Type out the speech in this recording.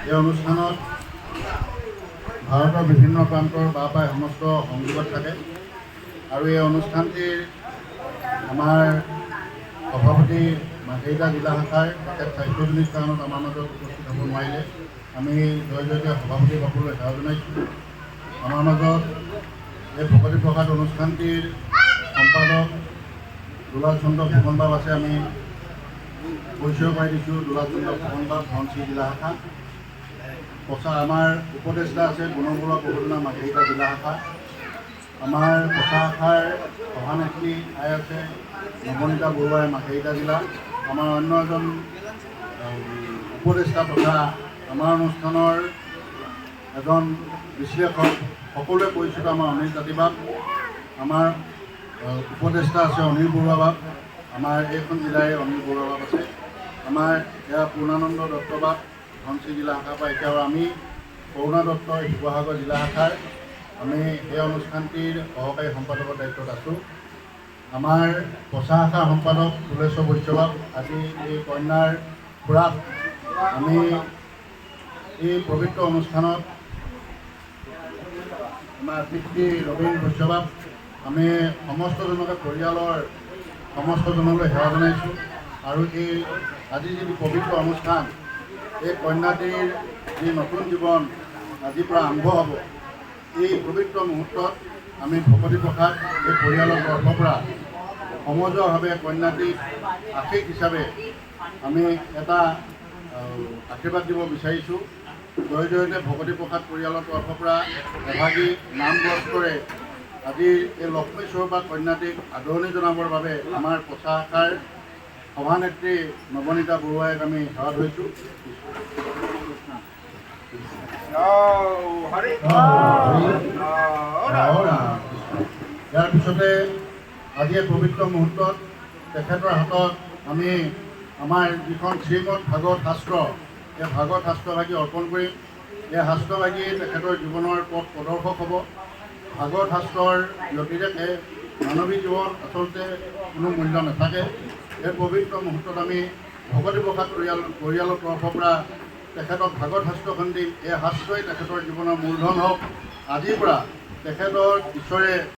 এই অনুষ্ঠানত ভাৰতৰ বিভিন্ন প্ৰান্তৰ প্ৰায় সমস্ত সংযোগত থাকে আৰু এই অনুষ্ঠানটিৰ আমাৰ সভাপতি মাৰ্ঘেৰিটা জিলা শাখাৰ তেখেত স্বাস্থ্যজনিত কাৰণত আমাৰ মাজত উপস্থিত হ'ব নোৱাৰিলে। আমি জয়তে সভাপতি বাবুলৈ সেৱা জনাইছোঁ। আমাৰ মাজত এই ভকতি প্ৰসাদ অনুষ্ঠানটিৰ সম্পাদক দুলাল চন্দ্ৰ ফুকন বাব আছে। আমি পৰিচয় পাই দিছোঁ। দুলাল চন্দ্ৰ ফুকন বাব ধনশিৰি জিলা শাখা। আমাৰ উপদেষ্টা আছে গুণমূলক প্ৰবৰ্তনা মাৰ্ঘেৰিটা জিলা শাখা। আমাৰ প্ৰচাৰ শাখাৰ সভানেত্ৰী আই আছে নৱনীতা বৰুৱাই মাৰ্ঘেৰিটা জিলা। আমাৰ অন্য এজন উপদেষ্টা তথা আমাৰ অনুষ্ঠানৰ এজন বিশ্লেষক সকলোৱে পৰিচিত আমাৰ অনিল তাঁতী বাব। আমাৰ উপদেষ্টা আছে অনিল বৰুৱা বাব। আমাৰ এইখন জিলাৰে অনিল বৰুৱা বাব আছে। আমাৰ এয়া পূৰ্ণানন্দ দত্ত বাব ধনশিৰি জিলা শাখাৰ পৰা। এতিয়াও আমি কৰুণা দত্ত শিৱসাগৰ জিলা শাখাৰ আমি এই অনুষ্ঠানটিৰ সহকাৰী সম্পাদকৰ দায়িত্বত আছোঁ। আমাৰ প্ৰচাৰ শাখাৰ সম্পাদক ফুলেশ্বৰ বৈশ্যবাব আজি এই কন্যাৰ খুৰাক আমি এই পবিত্ৰ অনুষ্ঠানত আমাৰ পিতৃ ৰবীন বৈশ্যবাব আমি সমস্তজনকে পৰিয়ালৰ সমস্তজনলৈ সেৱা জনাইছোঁ। আৰু এই আজি যি পবিত্ৰ অনুষ্ঠান এই কন্যাটিৰ যি নতুন জীৱন আজিৰ পৰা আৰম্ভ হ'ব, এই পবিত্ৰ মুহূৰ্তত আমি ভকতি প্ৰসাদ এই পৰিয়ালৰ তৰফৰ পৰা সমজুৱাভাৱে কন্যাটিক আশীষ হিচাপে আমি এটা আশীৰ্বাদ দিব বিচাৰিছোঁ। জয়তে ভকতি প্ৰসাদ পৰিয়ালৰ তৰফৰ পৰা এভাগী নামগস্ত্ৰৰে আজি এই লক্ষ্মী স্বৰূপা কন্যাটিক আদৰণি জনাবৰ বাবে আমাৰ প্ৰচাৰ শাখাৰ সভানেত্ৰী নৱনীতা বৰুৱাইক আমি সেৱা ধৰিছোঁ। ইয়াৰ পিছতে আজি এই পবিত্ৰ মুহূৰ্তত তেখেতৰ হাতত আমি আমাৰ যিখন শ্ৰীমদ ভাগৱত শাস্ত্ৰ, এই ভাগৱত শাস্ত্ৰভাগী অৰ্পণ কৰিম। এই শাস্ত্ৰভাগী তেখেতৰ জীৱনৰ পথ প্ৰদৰ্শক হ'ব। ভাগৱত শাস্ত্ৰৰ ব্যতিৰেকে মানৱী জীৱন আচলতে কোনো মূল্য নাথাকে। এই পবিত্ৰ মুহূৰ্তত আমি ভকতি প্ৰসাদ পৰিয়ালৰ তৰফৰ পৰা তেখেতক ভাগৱত শাস্ত্ৰখন দিম। এই শাস্ত্ৰই তেখেতৰ জীৱনৰ মূলধন হওক। আজিৰ পৰা তেখেতৰ ঈশ্বৰে